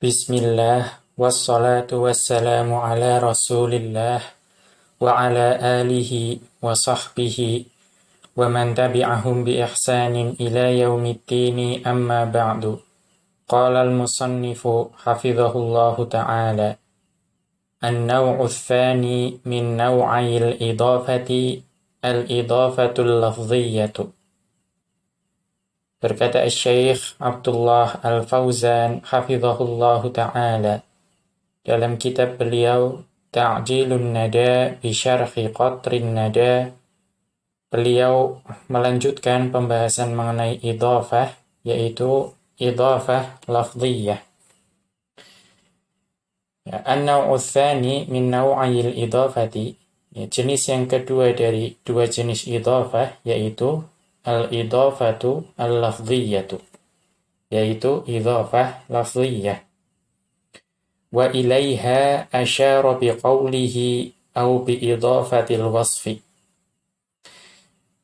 Bismillah, wassalatu wassalamu ala rasulillah, wa ala alihi wa sahbihi, wa man tabi'ahum bi ihsanin ila yaumiddini amma ba'du. Qala al-musannifu hafidhahullahu ta'ala, an-naw'u tsani min naw'ayil idafati al-idafatul lafziyyatu. Berkata Syekh Abdullah Al-Fauzan hafizahullahu ta'ala dalam kitab beliau Ta'jilun Nada bi Syarhi Qatrin Nada, beliau melanjutkan pembahasan mengenai idhafah, yaitu idhafah lafziyah. An-naw'u tsani min naw'ayil idhafati, jenis yang kedua dari dua jenis idhafah, yaitu al-idhafatu al-lafziyatu, yaitu idhafah lafziyah. Wa ilaiha asyara biqawlihi au biidhafatil wasfi.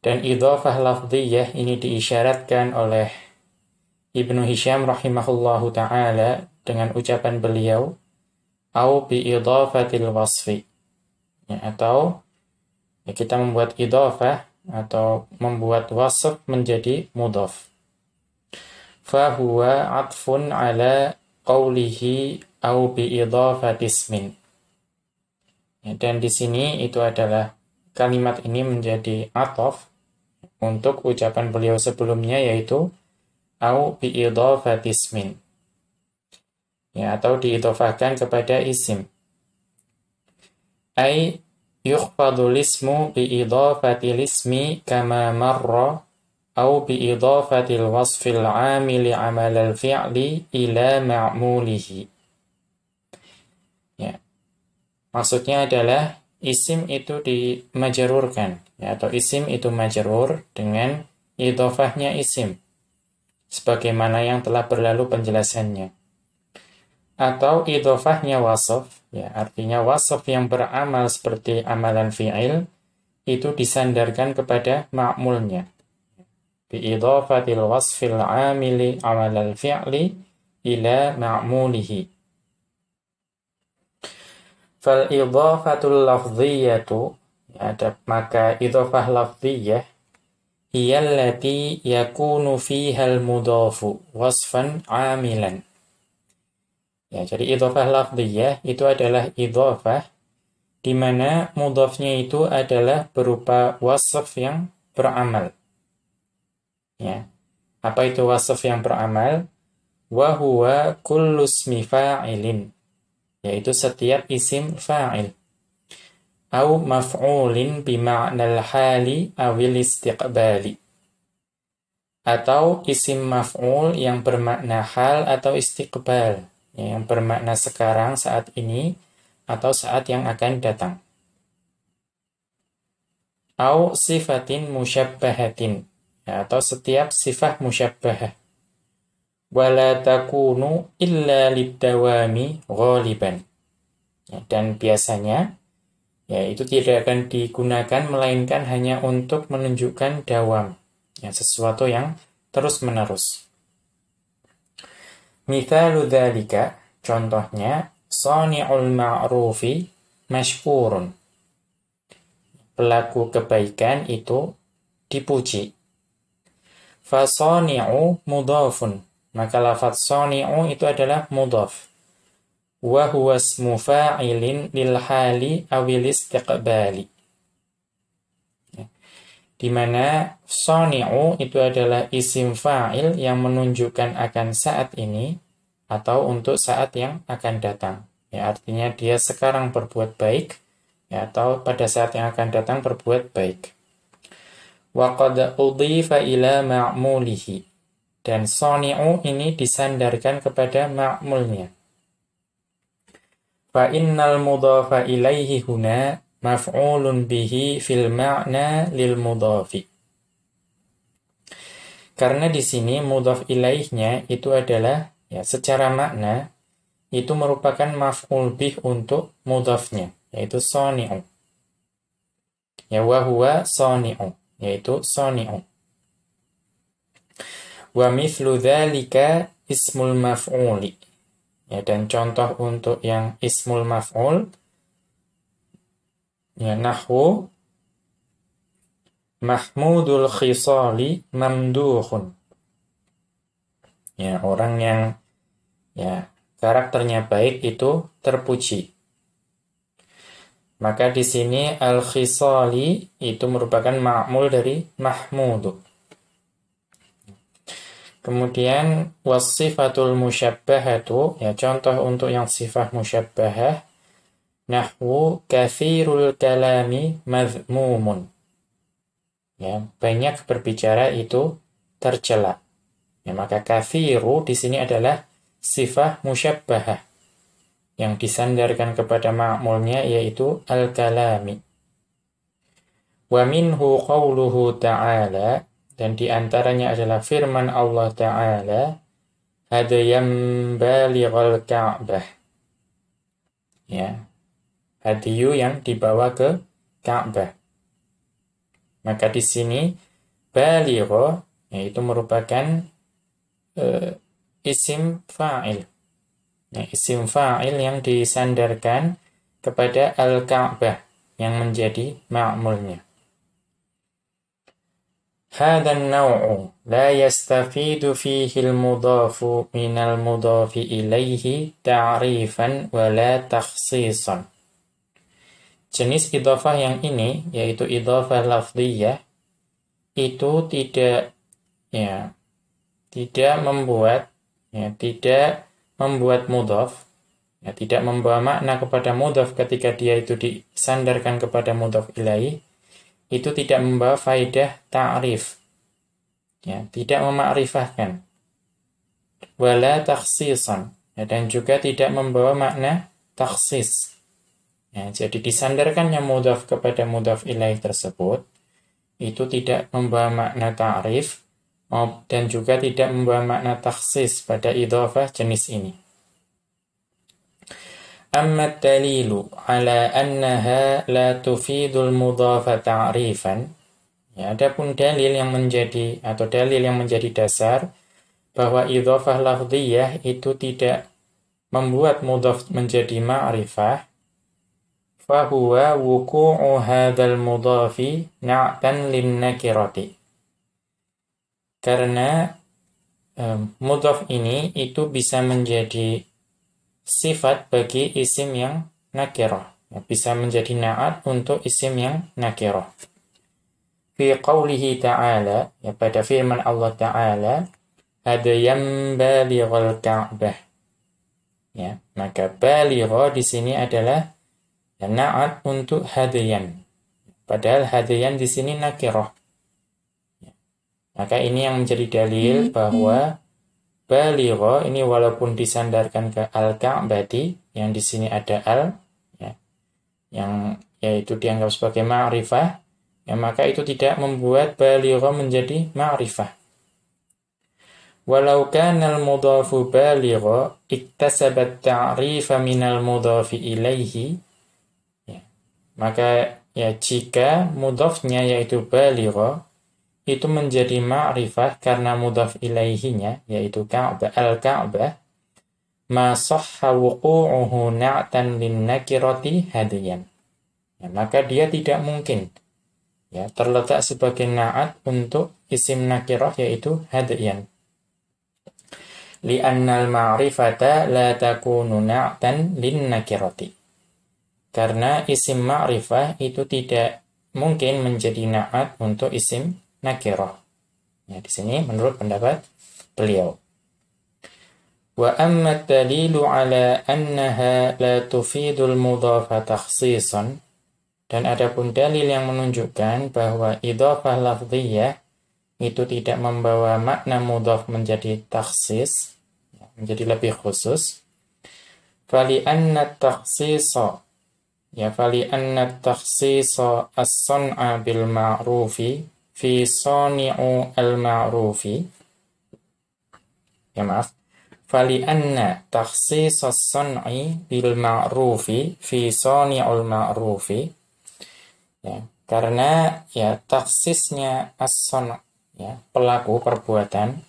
Dan idhafah lafziyah ini diisyaratkan oleh Ibnu Hisham rahimahullahu ta'ala dengan ucapan beliau au biidhafatil wasfi, atau kita membuat idhafah atau membuat wasf menjadi mudhaf. Fahuwa atfun ala qawlihi au biidhafati ismin. Dan di sini itu adalah kalimat ini menjadi ataf untuk ucapan beliau sebelumnya, yaitu au biidhafati ismin, atau diidhafahkan kepada isim. Ai yukhfadul ismu biidhafatil ismi kama marra au biidhafatil wasfil amili amalal fi'li ila ma'mulihi. Maksudnya adalah isim itu dimajarurkan, atau isim itu majrur dengan idhafahnya isim, sebagaimana yang telah berlalu penjelasannya. Atau idhafahnya wasf, artinya wasf yang beramal seperti amalan fi'il itu disandarkan kepada ma'mulnya. Biidhafatil wasfil amili amalal fi'li ila ma'mulihi. Fal idhafatul lafziyatu, maka idhafah lafziyah hiyallati yakunu fihal mudhafu wasfan amilan. Jadi idhafah lafziyah itu adalah idhafah di mana mudhafnya itu adalah berupa wasf yang beramal. Apa itu wasf yang beramal? Wa huwa kullu ismi fa'ilin, yaitu setiap isim fa'il. Au maf'ulin bima'nal hali awil istiqbali. Atau isim maf'ul yang bermakna hal atau istiqbal, yang bermakna sekarang, saat ini, atau saat yang akan datang. Au sifatin musyabbahatin, atau setiap sifat musyabbahah. Wala takunu illa liddawami ghaliban. Dan biasanya itu tidak akan digunakan melainkan hanya untuk menunjukkan dawam, sesuatu yang terus-menerus. Mithalu dzalika, contohnya, sani'ul ma'rufi mashkurun. Pelaku kebaikan itu dipuji. Fasani'u mudhafun, maka lafaz sani'u itu adalah mudhaf. Wa huwa ismu fa'ilin lil hali awil istiqbali. Di mana sani'u itu adalah isim fa'il yang menunjukkan akan saat ini atau untuk saat yang akan datang. Artinya dia sekarang berbuat baik, atau pada saat yang akan datang berbuat baik. Wa qad udhifa ila ma'mulihi, dan sani'u ini disandarkan kepada ma'mulnya. Fa innal mudhafa ilaihi huna maf'ulun bihi fil ma'na lil mudhafi. Karena di sini mudhaf ilaihnya itu adalah secara makna itu merupakan maf'ul bih untuk mudhafnya, yaitu sani'u. Wa huwa sani'u, yaitu sani'u. Wa mithlu dzalika ismul maf'uli. Ya, dan contoh untuk yang ismul maf'ul, ya, nahwu mahmudul khisali mamduhun. Ya, orang yang ya karakternya baik itu terpuji. Maka di sini al-khisali itu merupakan ma'mul dari mahmud. Kemudian wasifatul musyabbahatu, ya contoh untuk yang sifat musyabbahah, nahwu katsirul kalami madhmumun. Ya, banyak berbicara itu tercela. Ya, maka katsiru di sini adalah sifat musyabbahah yang disandarkan kepada ma'mulnya yaitu al-kalami. Wa minhu qawluhu ta'ala, dan di antaranya adalah firman Allah Ta'ala, hadyan balighal Ka'bah. Ya, hadiyu yang dibawa ke Ka'bah. Maka di sini baligha yaitu merupakan isim fa'il. Ya, isim fa'il yang disandarkan kepada al-Ka'bah yang menjadi ma'mulnya. هذا النوع لا يستفيد فيه المضاف من المضاف إليه تعريفا ولا تخصيصا. Jenis idhofah yang ini, yaitu idhofah lafdhiyah, itu tidak membuat mudhaf, ya, tidak membawa makna kepada mudhaf ketika dia itu disandarkan kepada mudhaf ilaih. Itu tidak membawa faidah ta'rif, ya, tidak memakrifahkan, wala takhsisan, ya, dan juga tidak membawa makna takhsis. Ya, jadi disandarkannya mudhaf kepada mudhaf ilaih tersebut itu tidak membawa makna ta'rif dan juga tidak membawa makna takhsis pada idhofah jenis ini. Amma dalilu ala annaha la tufidul mudhafa ta'rifan. Ya, adapun dalil yang menjadi dasar bahwa idhofah lafdhiyah itu tidak membuat mudhaf menjadi ma'rifah, fahuwa wuku'u hadzal mudhafi na'tan linnakirati. Karena mudhaf ini itu bisa menjadi sifat bagi isim yang nakirah, ya, bisa menjadi na'at untuk isim yang nakirah. Fi qawlihi ta'ala, ya, pada firman Allah Ta'ala, hadyan balighal Ka'bah. Ya, maka baligha di sini adalah ya, na'at untuk hadyan. Padahal hadyan di sini nakirah. Ya, maka ini yang menjadi dalil bahwa baligha ini walaupun disandarkan ke al-Ka'bati, yang di sini ada al, ya, yang yaitu dianggap sebagai ma'rifah, ya, maka itu tidak membuat baligha menjadi ma'rifah. Walau kana al-mudhafu baligha iktasaba at-ta'rifa min al-mudhafi ilaihi, ya, maka ya jika mudhafnya yaitu baligha itu menjadi ma'rifah karena mudhaf ilaihinya, yaitu Ka'bah, al-Ka'bah, ma sahha wuqu'uhu na'tan linnakirati hadiyan. Ya, maka dia tidak mungkin, ya, terletak sebagai na'at untuk isim nakirah yaitu hadiyan. Li'annal ma'rifata la takunu na'tan linnakirati. Karena isim ma'rifah itu tidak mungkin menjadi na'at untuk isim nakirah. Ya, di sini menurut pendapat beliau. Wa amma dalilu ala annaha la tufidul mudhafa takhsisan, dan adapun dalil yang menunjukkan bahwa idhofah lafdhiyah itu tidak membawa makna mudhaf menjadi takhsis, menjadi lebih khusus. Fali anna takhsisa, ya, fali anna takhsisa as-sun'a bil ma'rufi fi sani'u al-ma'rufi, ya maaf, fali anna takhsis as-sun'i bil ma'rufi fi sani'ul ma'rufi, ya, karena ya takhsisnya as-sun', ya, pelaku perbuatan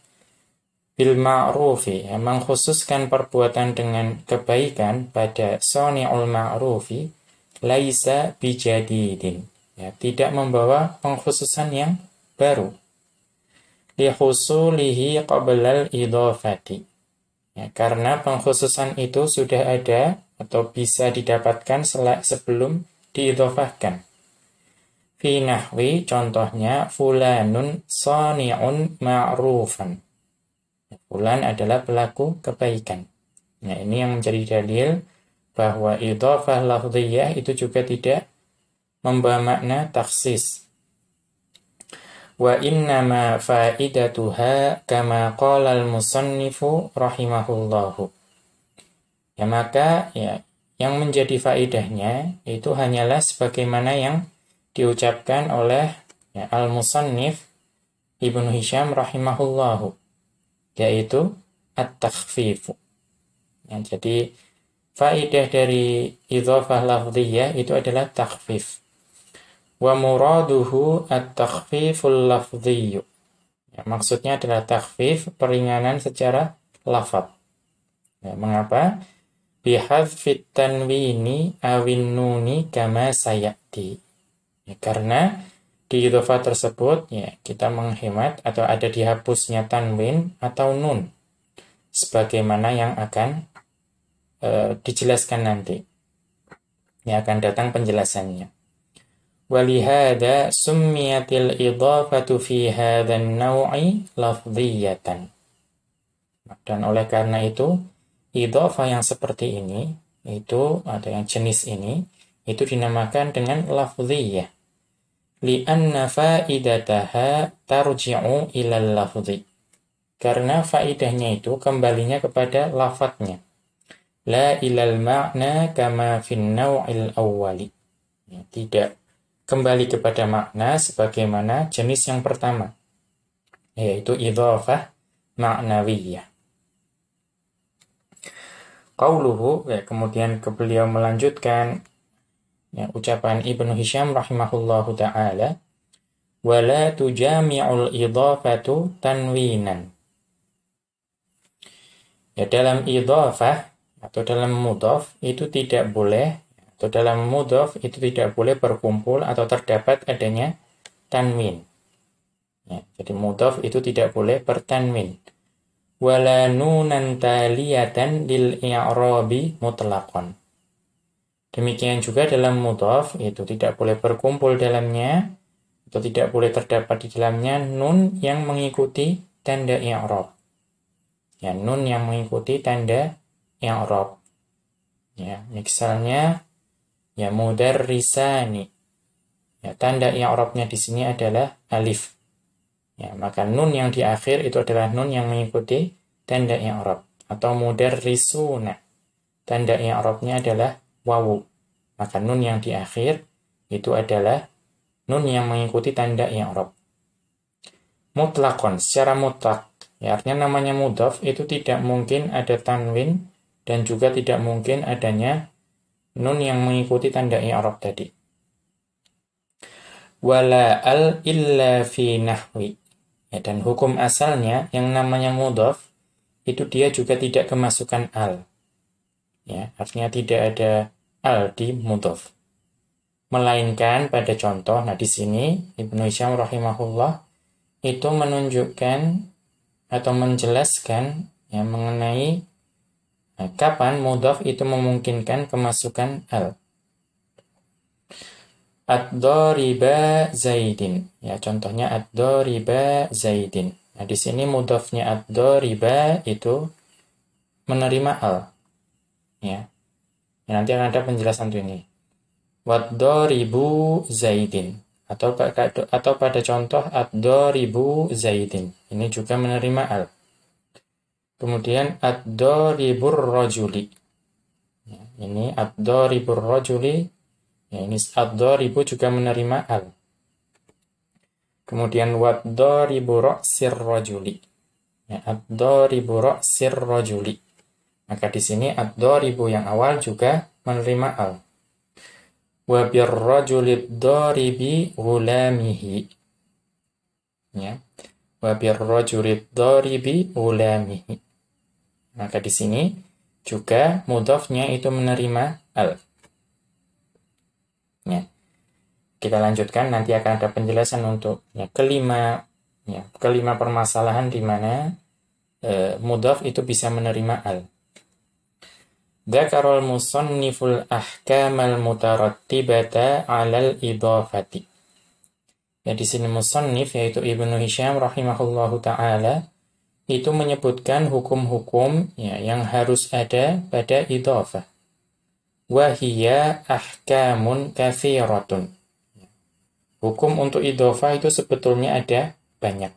bil ma'rufi, mengkhususkan perbuatan dengan kebaikan pada sani'ul ma'rufi, laisa bijadidin, ya, tidak membawa pengkhususan yang baru. Lihusulihi qablal idhafati, ya, karena pengkhususan itu sudah ada atau bisa didapatkan sebelum diidhafahkan. Fi nahwi, contohnya, fulanun sani'un ma'rufan. Fulan adalah pelaku kebaikan. Nah, ini yang menjadi dalil bahwa idhafah lafdhiyah itu juga tidak membawa makna takhsis. Wa innama faidatuha kama qala al-musannifu rahimahullahu. Ya, maka ya, yang menjadi faidahnya itu hanyalah sebagaimana yang diucapkan oleh ya, al-musannif Ibnu Hisham rahimahullahu, yaitu at-takhfifu. Ya, jadi faidah dari idhafah lafdhiyah itu adalah takhfif. Wa muraduhu at-takhfiful lafdhiyyu. Ya, maksudnya adalah takhfif, peringanan secara lafadz. Ya, mengapa? Bihadfit tanwini awin nuni kama sayati. Ya, karena di idhofah tersebut ya, kita menghemat atau ada dihapusnya tanwin atau nun sebagaimana yang akan dijelaskan nanti. Yang akan datang penjelasannya. Walihada summiyatil idhafatu fi hadzal naw'i lafdhiyatan. Dan oleh karena itu idhafah yang seperti ini itu atau yang jenis ini itu dinamakan dengan lafdhiyah. Li'anna faidataha tarji'u ilal lafdhi. Karena faidahnya itu kembalinya kepada lafadznya. La ilal ma'na kama fin naw'il awwali. Ya, tidak kembali kepada makna sebagaimana jenis yang pertama, yaitu idhafah ma'nawiyah. Qauluhu, ya, kemudian beliau melanjutkan ya, ucapan Ibnu Hisham rahimahullahu ta'ala, wala tujami'ul idhafatu tanwinan. Ya, dalam idhafah atau dalam mudhaf itu tidak boleh, atau dalam mudhaf itu tidak boleh berkumpul atau terdapat adanya tanwin. Ya, jadi mudhaf itu tidak boleh bertanwin. Wala nunan taliyatan lil i'rabi mutlaqan. Demikian juga dalam mudhaf itu tidak boleh berkumpul dalamnya atau tidak boleh terdapat di dalamnya nun yang mengikuti tanda i'rab. Ya, nun yang mengikuti tanda i'rab. Ya, misalnya ya mudarrisani. Ya, tanda i'rabnya di sini adalah alif. Ya, maka nun yang di akhir itu adalah nun yang mengikuti tanda i'rab. Atau mudarrisuna. Tanda i'rabnya adalah wawu. Maka nun yang di akhir itu adalah nun yang mengikuti tanda i'rab. Mutlaqon, secara mutlak. Ya, artinya namanya mudhaf itu tidak mungkin ada tanwin dan juga tidak mungkin adanya nun yang mengikuti tanda i'rab tadi. Wala al illa fi nahwi. Ya, dan hukum asalnya yang namanya mudhaf itu dia juga tidak kemasukan al. Ya, artinya tidak ada al di mudhaf. Melainkan pada contoh, nah di sini Ibnu Hisham rahimahullah itu menunjukkan atau menjelaskan ya, mengenai kapan mudhaf itu memungkinkan kemasukan al. Ad-dariba Zaidin. Ya, contohnya ad-dariba Zaidin. Nah, di sini mudhafnya ad-dariba itu menerima al. Ya. Ya, nanti akan ada penjelasan ini. Wad-daribu Zaidin. Atau pada contoh ad-daribu Zaidin. Ini juga menerima al. Kemudian ad-daribur rajuli. Ya, ini ad-daribur rajuli. Ya, ini ad-daribu juga menerima al. Kemudian wad-daribu ra'sir rajuli. Ya, ad-daribu ra'sir rajuli. Maka di sini ad-daribu yang awal juga menerima al. Wa birrajuli ad-daribi ghulamihi. Ya. wa birrajurid dharibi ulamihi. Maka di sini juga mudhafnya itu menerima al. Ya. Kita lanjutkan, nanti akan ada penjelasan untuk kelima permasalahan di mana mudhaf itu bisa menerima al. Dzakarul musanniful ahkamal mutarattibata 'alal idhafati. Ya, di sini musannif yaitu Ibnu Hisham rahimahullahu taala itu menyebutkan hukum-hukum yang harus ada pada idhafah. Wa hiya ahkamun katsiratun. Hukum untuk idhofah itu sebetulnya ada banyak.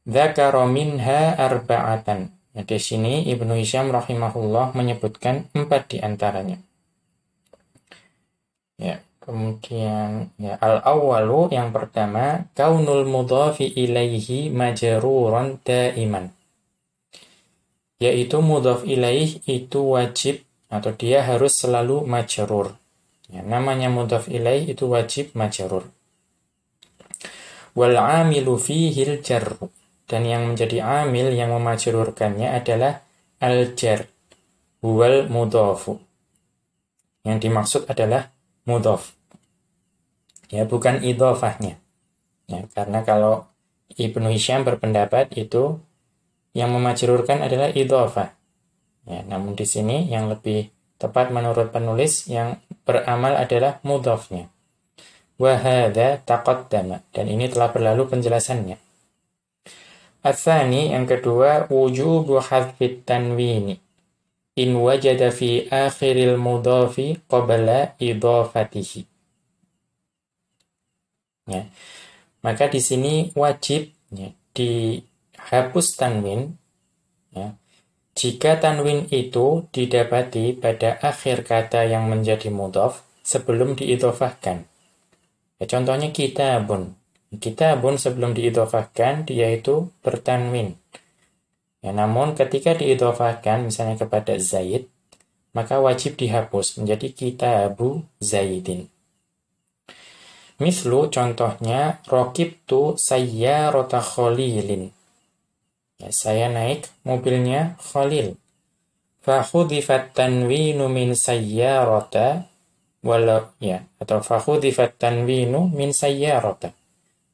Dzakara minha arba'atan. Nah, di sini Ibnu Hisham rahimahullah menyebutkan 4 di antaranya. Ya, kemudian al-awwalu yang pertama, kaunul mudhafi ilaihi majruran daiman. Yaitu mudhaf ilaih itu wajib atau dia harus selalu majrur. Ya, namanya mudhaf ilaih itu wajib majrur. Wal 'amilu fihil jarru. Dan yang menjadi amil yang memajrurkannya adalah al-jar. Wal mudhafu. Yang dimaksud adalah mudhaf. Ya, bukan idhofahnya. Ya, karena kalau Ibnu Hisham berpendapat itu yang memajrurkan adalah idhofah. Ya, namun di sini yang lebih tepat menurut penulis yang beramal adalah mudhafnya. Wa hadza taqaddama, dan ini telah berlalu penjelasannya. Ats-tsani yang kedua, wujubu hadzfit tanwini in wajada fi akhiril mudhafi qabla idhafatihi. Ya. Maka di sini wajib dihapus tanwin ya, jika tanwin itu didapati pada akhir kata yang menjadi mudhaf sebelum diidhofahkan. Ya, contohnya kitabun. Kitabun sebelum diidhofahkan dia itu bertanwin. Ya, namun ketika diidhofahkan misalnya kepada Zaid, maka wajib dihapus menjadi kitabu Zaidin. Mislu contohnya raqibtu sayyarata Khalilin. Ya, saya naik mobilnya Khalil. Fa khudhifat tanwinu min sayyarata atau fa khudhifat tanwinu min sayyarata.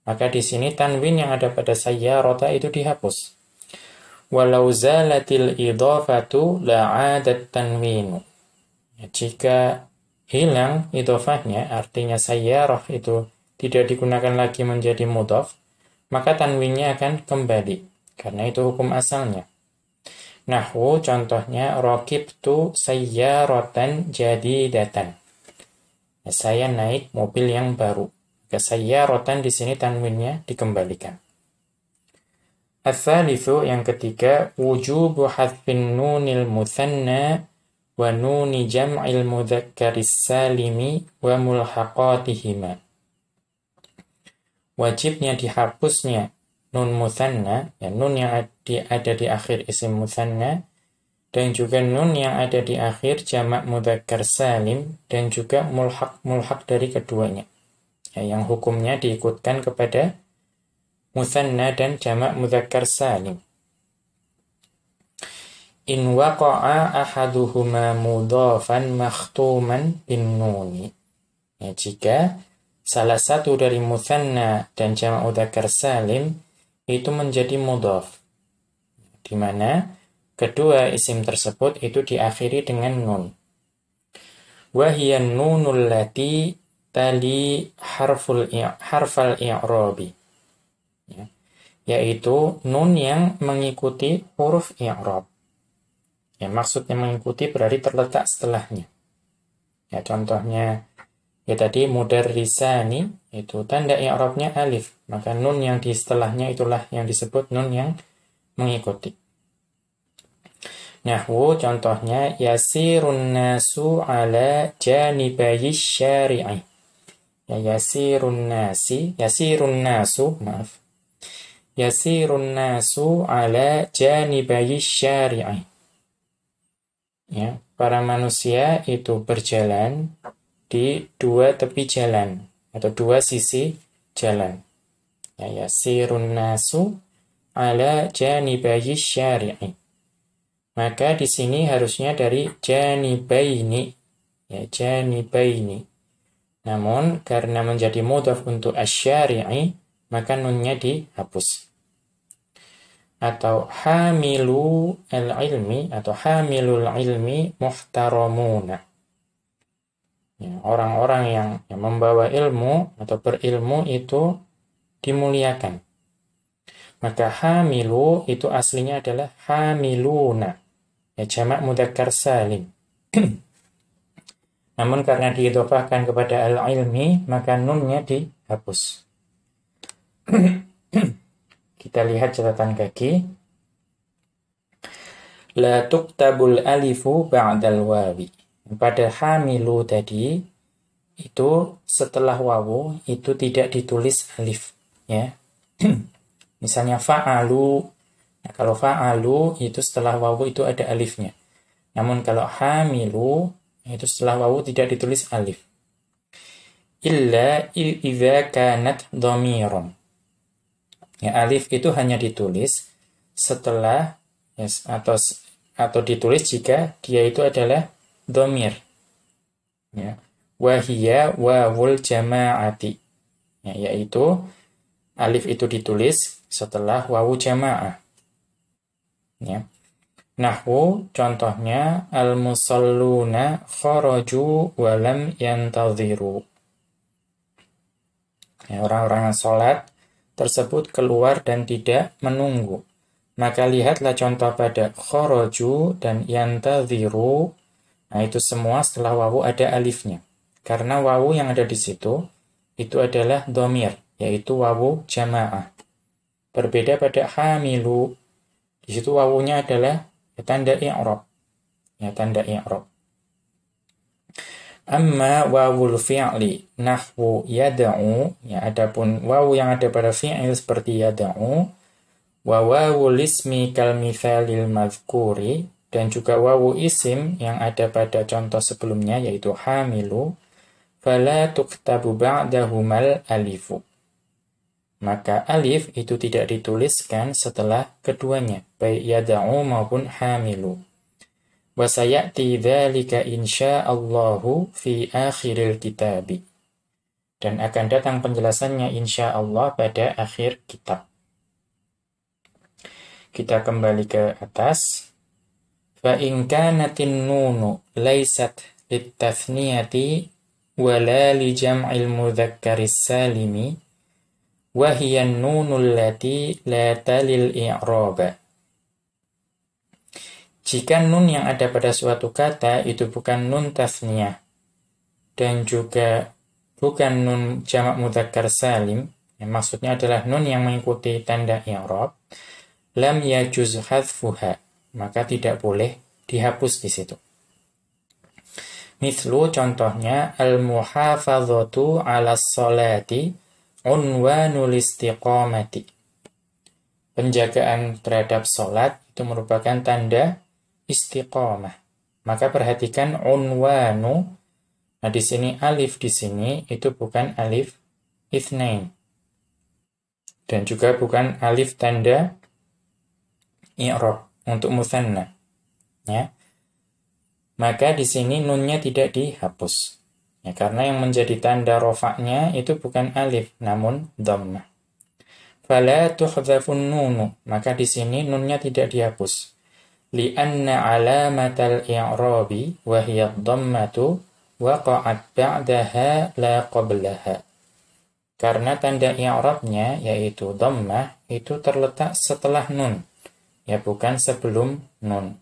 Maka di sini tanwin yang ada pada sayyarata itu dihapus. Walau zalatil idhafatu la'adat tanwinu. Ya, jika hilang idhofahnya, artinya sayyarah itu tidak digunakan lagi menjadi mudhaf, maka tanwinnya akan kembali, karena itu hukum asalnya. Nahwu contohnya raqibtu sayyaratan jadidatan. Ya, saya naik mobil yang baru. Sayyaratan di sini tanwinnya dikembalikan. Ats-tsalitsu yang ketiga, wujubu hadzfin nunil mutsanna wa nuni jam'il mudzakkaris salimi wa mulhaqatihima. Wajibnya dihapusnya nun mutsanna, ya, nun yang ada di akhir isim mutsanna, dan juga nun yang ada di akhir jamak mudzakkar salim, dan juga mulhaq dari keduanya. Ya, yang hukumnya diikutkan kepada mutsanna dan jamak mudzakkar salim. In waqa'a ahaduhuma mudhafan makhtuman bin nuni. Ya, jika salah satu dari mutsanna dan jamak mudzakkar salim itu menjadi mudhaf, di mana kedua isim tersebut itu diakhiri dengan nun. Wa hiya nunul lati tali harfal i'rabi. Ya, yaitu nun yang mengikuti huruf i'rab. Ya, maksudnya mengikuti berarti terletak setelahnya. Ya, contohnya ya tadi mudarrisani itu tanda i'rabnya alif, maka nun yang di setelahnya itulah yang disebut nun yang mengikuti. Nahwu contohnya yasirun nasu ala janibayi syari'i. Ya, yasirun nasu ala janibayi syari'i. Ya, para manusia itu berjalan di dua tepi jalan atau dua sisi jalan. Ya, yasirun nasu ala janibayi syari'i. Maka di sini harusnya dari janibaini. Ya, janibaini. Namun karena menjadi mudhaf untuk asy-syari'i, maka nunnya dihapus. Atau hamilu al-ilmi atau hamilul ilmi muhtaramuna. Ya, orang-orang yang membawa ilmu atau berilmu itu dimuliakan. Maka hamilu itu aslinya adalah hamiluna. Ya, jamak mudzakkar salim. Namun karena diidhofahkan kepada al-ilmi, maka nunnya dihapus. Kita lihat catatan kaki. La tuktabul alifu ba'dal wawi. Pada hamilu tadi, itu setelah wawu, itu tidak ditulis alif. Ya. Misalnya fa'alu. Nah, kalau fa'alu, itu setelah wawu itu ada alifnya. Namun kalau hamilu, itu setelah wawu tidak ditulis alif. Illa idza kanat dhamiran. Ya, alif itu hanya ditulis setelah atau ditulis jika dia itu adalah dhamir. Ya. Wa hiya wawul jama'ati. Ya, yaitu alif itu ditulis setelah wawu jama'ah. Ya. Nahwu contohnya al-musalluna kharaju wa lam yantadhiru. Ya, orang-orang yang sholat tersebut keluar dan tidak menunggu. Maka lihatlah contoh pada kharaju dan yantadhiru. Nah, itu semua setelah wawu ada alifnya. Karena wawu yang ada di situ itu adalah dhamir, yaitu wawu jama'ah. Berbeda pada hamilu. Di situ wawunya adalah tanda i'rab. Ya, tanda i'rab. Amma wawul fi'li nahwu yad'u, ya, adapun wawu yang ada pada fi'il seperti yad'u, wa wawul ismi kal mithalil madhkuri, dan juga wawu isim yang ada pada contoh sebelumnya yaitu hamilu, fala tuktabu ba'dahumal alifu. Maka alif itu tidak dituliskan setelah keduanya, baik yad'u maupun hamilu. Wa sayati dzalika insyaallahu fi akhiril kitabi. Dan akan datang penjelasannya insyaallah pada akhir kitab. Kita kembali ke atas. Fa in kanatin nunu laysat litathniyati wala li jam'il mudzakkaris salimi wa hiya an-nunul lati la talil i'raba. Jika nun yang ada pada suatu kata itu bukan nun tathniyah dan juga bukan nun jamak mudzakkar salim, yang maksudnya adalah nun yang mengikuti tanda i'rab, lam yajuz hadfuha, maka tidak boleh dihapus di situ. Mithlu contohnya al-muhafadzatu 'alas sholati unwanul istiqamati. Penjagaan terhadap salat itu merupakan tanda istiqamah. Maka perhatikan unwanu. Nah, di sini alif di sini itu bukan alif itsnain. Dan juga bukan alif tanda i'rab untuk mutsanna. Ya. Maka di sini nunnya tidak dihapus. Ya, karena yang menjadi tanda rofaknya itu bukan alif namun dhammah. Fala tuhdhafun nunu, maka di sini nunnya tidak dihapus. Lianna alamatal i'rabi wa hiya dhammatu waqa'at ba'daha la qablaha. Karena tanda i'rabnya yaitu dhammah itu terletak setelah nun, ya bukan sebelum nun.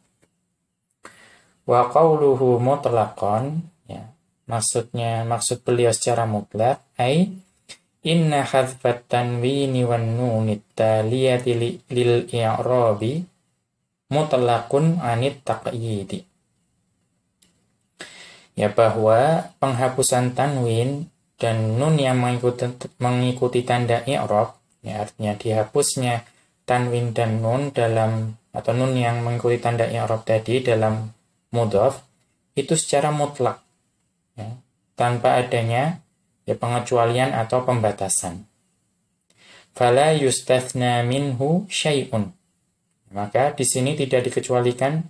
Wa qawluhu mutlaqan, ya, maksud beliau secara mutlak, ai inna hadfat tanwini wan nunit taliyati lil i'rabi mutlaqun anit taqyidi. Ya, bahwa penghapusan tanwin dan nun yang mengikuti tanda i'rab, ya artinya dihapusnya tanwin dan nun dalam, atau nun yang mengikuti tanda i'rab tadi dalam mudhaf itu secara mutlak, ya, tanpa adanya ya pengecualian atau pembatasan. fala yustathna minhu syai'un. Maka di sini tidak dikecualikan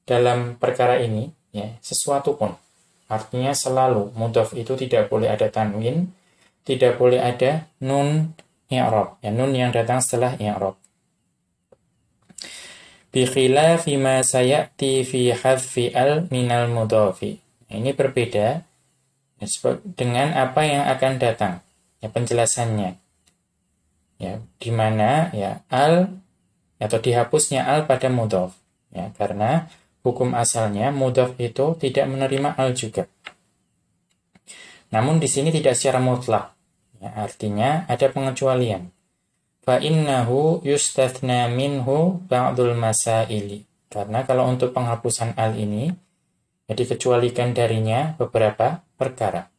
dalam perkara ini ya sesuatu pun. Artinya selalu mudhaf itu tidak boleh ada tanwin, tidak boleh ada nun i'rab, ya nun yang datang setelah i'rab. Bi khilafi ma sayati fi hadfi al minal mudhafi. Ini berbeda dengan apa yang akan datang. Ya penjelasannya. Ya, di mana ya al atau dihapusnya al pada mudhaf. Ya, karena hukum asalnya mudhaf itu tidak menerima al juga. Namun di sini tidak secara mutlak. Ya, artinya ada pengecualian. Fa innahu yustathna minhu ba'dul masaili. Karena kalau untuk penghapusan al ini ya dikecualikan darinya beberapa perkara.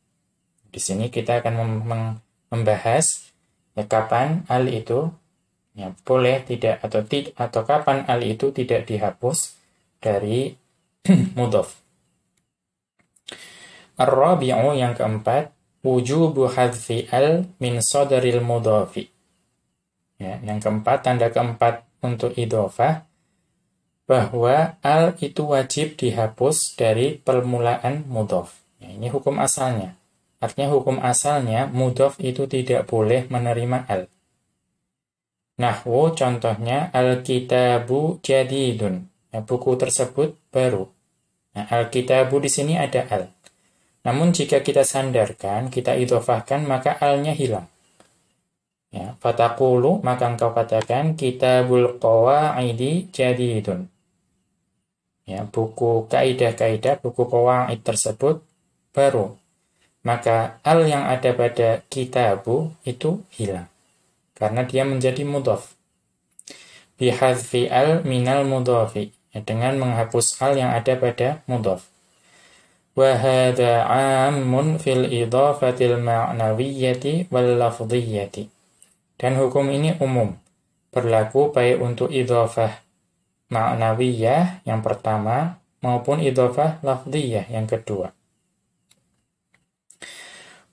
Di sini kita akan membahas ya kapan al itu ya boleh tidak atau kapan al itu tidak dihapus dari mudhaf. Ar-rabi'u yang keempat, wujubu hadfi al min sadaril mudhafi. Ya, yang keempat, tanda keempat untuk idhofah bahwa al itu wajib dihapus dari permulaan mudhaf. Ya, ini hukum asalnya. Artinya hukum asalnya mudhaf itu tidak boleh menerima al. Nahwu contohnya al-kitabu jadidun. Ya, buku tersebut baru. Nah, al-kitabu di sini ada al. Namun jika kita sandarkan, kita idhofahkan, maka alnya hilang. Ya, fataqulu maka engkau katakan kitabul qawaidi jadidun. Ya, buku kaidah-kaidah, buku qawaid tersebut baru. Maka al yang ada pada kitabu itu hilang. Karena dia menjadi mudhaf. Bihadfi al minal mudhafi. Ya, dengan menghapus al yang ada pada mudhaf. Wa hadha 'ammun fil idhafatil ma'nawiyyati wal lafdhiyyati. Dan hukum ini umum, berlaku baik untuk idhofah ma'nawiyah yang pertama, maupun idhofah lafdhiyah yang kedua.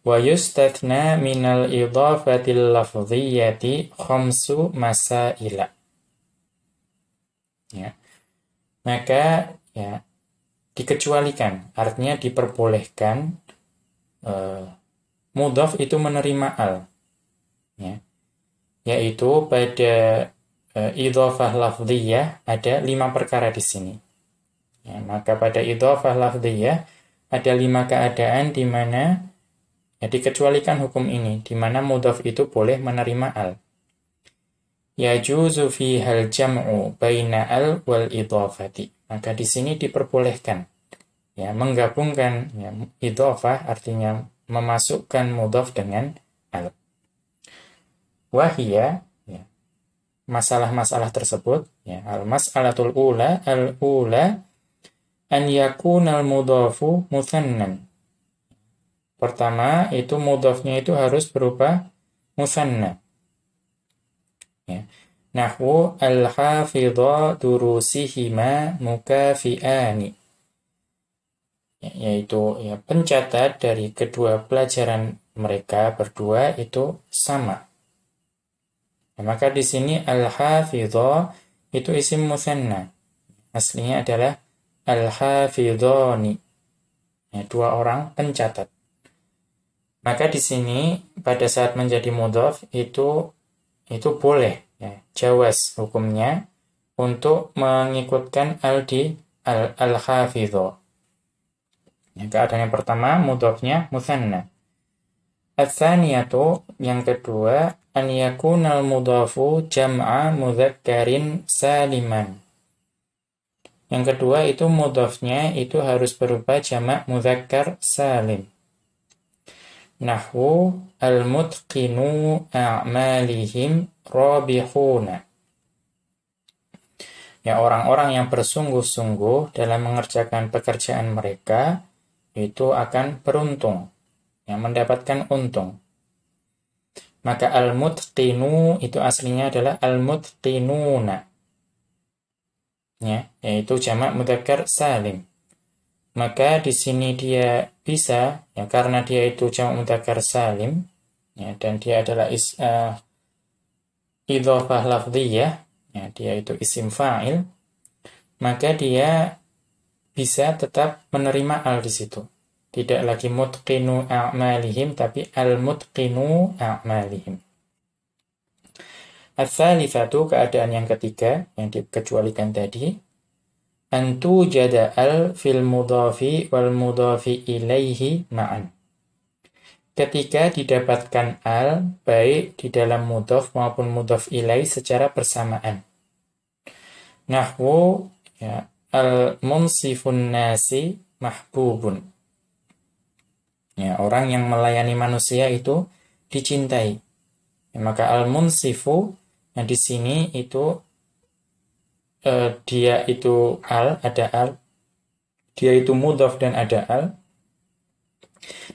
Wa yustathna minal idhafatil lafdhiyyati khamsu masaila. Ya. Maka ya dikecualikan, artinya diperbolehkan mudhaf itu menerima al. Ya. Yaitu pada idhofah lafdhiyah ada 5 perkara di sini. Ya, maka pada idhofah lafdhiyah ada 5 keadaan di mana ya, dikecualikan hukum ini, di mana mudhaf itu boleh menerima al. Yajuzu fihal jam'u baina al wal idhofati. Maka di sini diperbolehkan ya menggabungkan ya, idhofah artinya memasukkan mudhaf dengan al. Wahia ya, masalah-masalah tersebut ya al-mas'alatul ula al-ula an yakunal mudhafu muthannan. Pertama itu mudhafnya itu harus berupa mutsanna. Ya. Nahwu al-hafidha durusihima mukafi'ani. Ya, yaitu ya pencatat dari kedua pelajaran mereka berdua itu sama. Ya, maka di sini al-hafidha itu isim mutsanna. Aslinya adalah al-hafidhani. Ya, 2 orang pencatat. Maka di sini pada saat menjadi mudhaf itu boleh ya, jawaz hukumnya untuk mengikutkan al di al-hafidha. Ya, keadaan yang pertama mudhafnya mutsanna. Ats-tsaniyatu yang kedua an yakunal mudhafu jam'a mudzakkarin saliman. Yang kedua itu mudhafnya itu harus berupa jamak mudzakkar salim. Nahwu al-mutqinu a'malihim rabihuna. Ya orang-orang yang bersungguh-sungguh dalam mengerjakan pekerjaan mereka itu akan beruntung, yang mendapatkan untung. Maka al-mutqinu itu aslinya adalah al-mutqinuna. Ya, yaitu jamak mudzakkar salim. Maka di sini dia bisa ya karena dia itu jamak mudzakkar salim ya dan dia adalah idhofah lafdhiyah, ya, dia itu isim fa'il, maka dia bisa tetap menerima al di situ. Tidak lagi mutqinu a'malihim, tapi al-mutqinu a'malihim. Ats-tsalitsatu, keadaan yang ketiga yang dikecualikan tadi, antu jada al fil mudhafi wal mudhafi ilaihi ma'an. Ketika didapatkan al baik di dalam mudhaf maupun mudhaf ilaih secara bersamaan. Nahwu, ya, al-munsifun nasi mahbubun. Ya, orang yang melayani manusia itu dicintai. Ya, maka al-munsifu, nah di sini itu dia itu al, ada al. Dia itu mudhaf dan ada al.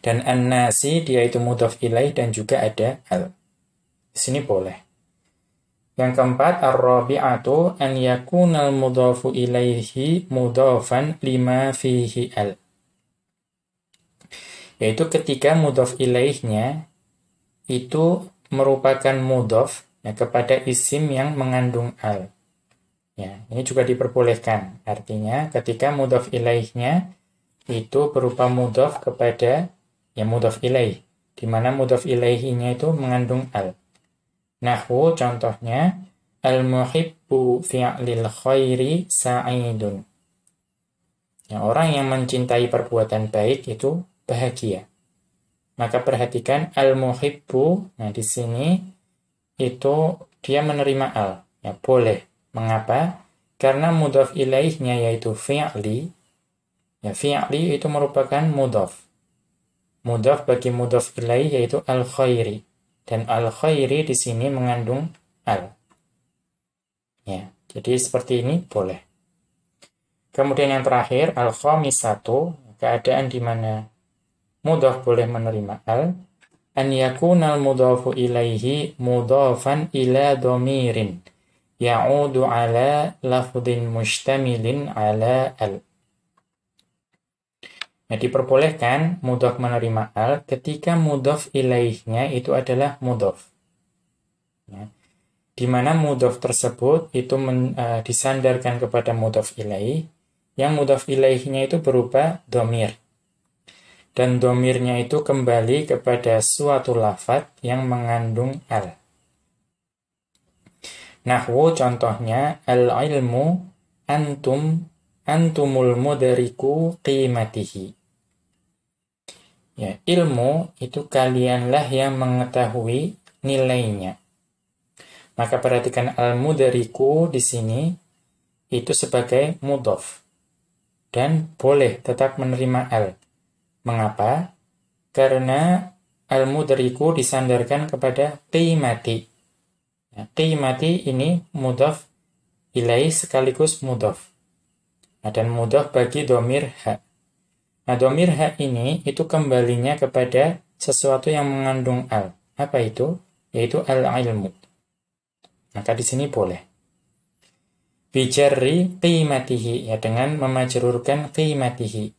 Dan an-nasi dia itu mudhaf ilaih dan juga ada al. Di sini boleh. Yang keempat, ar-rabi'atu an yakunal mudhafu ilaihi mudhafan lima fihi al. Yaitu ketika mudhaf ilaihnya itu merupakan mudhaf, ya, kepada isim yang mengandung al. Ya, ini juga diperbolehkan. Artinya ketika mudhaf ilaihnya itu berupa mudhaf kepada, ya, mudhaf ilaih, di mana mudhaf ilaihinya itu mengandung al. Nahwu, contohnya, al-muhibbu fi'lil khairi sa'idun. Ya, orang yang mencintai perbuatan baik itu bahagia. Maka perhatikan al-muhibbu, nah di sini itu dia menerima al. Ya, boleh. Mengapa? Karena mudhaf ilaihnya yaitu fi'li. Ya, fi'li itu merupakan mudhaf. Mudhaf bagi mudhaf ilaih yaitu al-khairi. Dan al-khairi di sini mengandung al. Ya, jadi seperti ini boleh. Kemudian yang terakhir, al-khamisatu, keadaan di mana mudhaf boleh menerima al, an yakunal mudhafu ilaihi mudhafan ila dhamirin ya'udu ala lafdhin mustamilin ala al. Nah, diperbolehkan mudhaf menerima al ketika mudhaf ilaihnya itu adalah mudhaf. Ya. Di mana mudhaf tersebut itu disandarkan kepada mudhaf ilaih, yang mudhaf ilaihnya itu berupa dhamir. Dan dhamirnya itu kembali kepada suatu lafadz yang mengandung al. Nahwu, contohnya, al-ilmu antumul mudriku qimatihi. Ya, ilmu itu kalianlah yang mengetahui nilainya. Maka perhatikan al-mudriku di sini itu sebagai mudhaf dan boleh tetap menerima al. Mengapa? Karena al-mudriku disandarkan kepada qimati. Ya, qimati ini mudhaf ilaih sekaligus mudhaf. Nah, dan mudhaf bagi dhamir ha. Nah, dhamir ha ini itu kembalinya kepada sesuatu yang mengandung al. Apa itu? Yaitu al-ilmu. Maka di sini boleh. Bijarri qimatihi, ya, dengan memajrurkan qimatihi.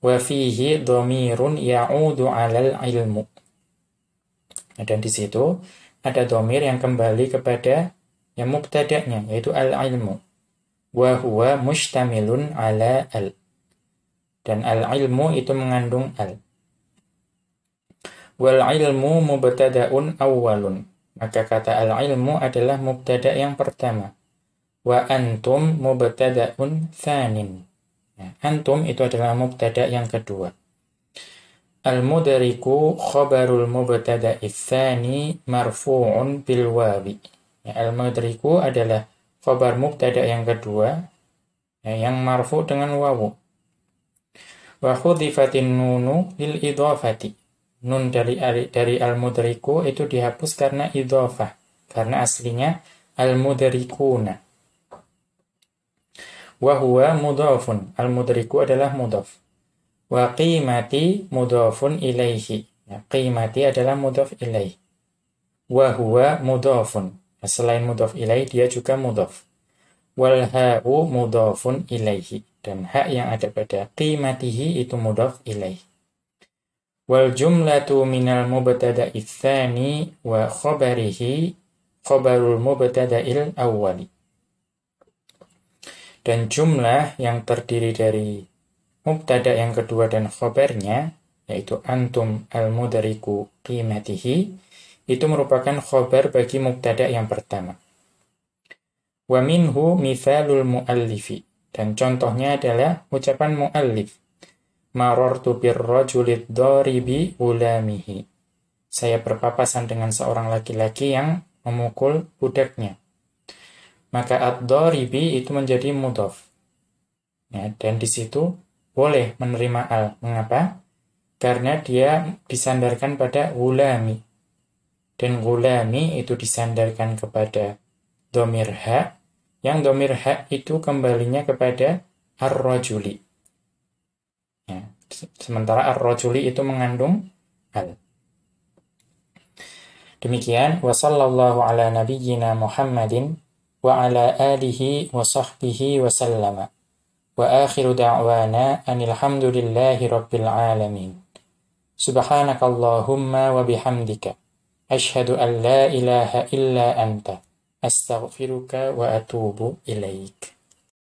Wa fihi dhamirun ya'udu 'alal ilmu. Nah, dan di situ ada dhamir yang kembali kepada yang mubtada'nya yaitu al-ilmu. Wa huwa mustamilun 'ala al. Dan al-ilmu itu mengandung al. Wal ilmu mubtada'un awwalun. Maka kata al-ilmu adalah mubtada' yang pertama. Wa antum mubtada'un tsanin. Ya, antum itu adalah mubtada' yang kedua. Al-mudriku khabarul mubtada'i tsani marfu'un bil wawi. Ya, al-mudriku adalah khabar mubtada' yang kedua, ya, yang marfu' dengan wawu. Wa khudhifatin nunu lil idhafati. Nun dari al-mudriku itu dihapus karena idhafah. Karena aslinya al-mudrikuna. Wa huwa mudhafun. Al-mudriku adalah mudhaf. Wa qimati mudhafun ilaihi. Ya, qimati adalah mudhaf ilaih. Wa huwa mudhafun. Nah, selain mudhaf ilaih dia juga mudhaf. Wal ha'u mudhafun ilaihi. Dan hak yang ada pada qimatihi itu mudhaf ilaih. Wal jumlatu minal mubtada'i tsani wa khabarihi khabarul mubtada'il awwali. Dan jumlah yang terdiri dari mubtada yang kedua dan khabarnya, yaitu antum al-mudriku qimatihi, itu merupakan khabar bagi mubtada yang pertama. Wa minhu mithalul muallifi, dan contohnya adalah ucapan muallif. Marartu birrajulid dharibi ulamihi. Saya berpapasan dengan seorang laki-laki yang memukul budaknya. Maka ad-dharibi itu menjadi mudhaf. Ya, dan di situ boleh menerima al. Mengapa? Karena dia disandarkan pada gulami. Dan gulami itu disandarkan kepada dhamir ha, yang dhamir ha itu kembalinya kepada ar-rajuli. Ya, sementara ar-rajuli itu mengandung al. Demikian, wa sallallahu ala nabiyyina Muhammadin wa ala alihi wa sahbihi wa sallama. Wa akhiru da'wana anil hamdulillahi rabbil alamin. Subhanakallahumma wa bihamdika. Ashhadu an la ilaha illa anta. Astaghfiruka wa atubu ilaik.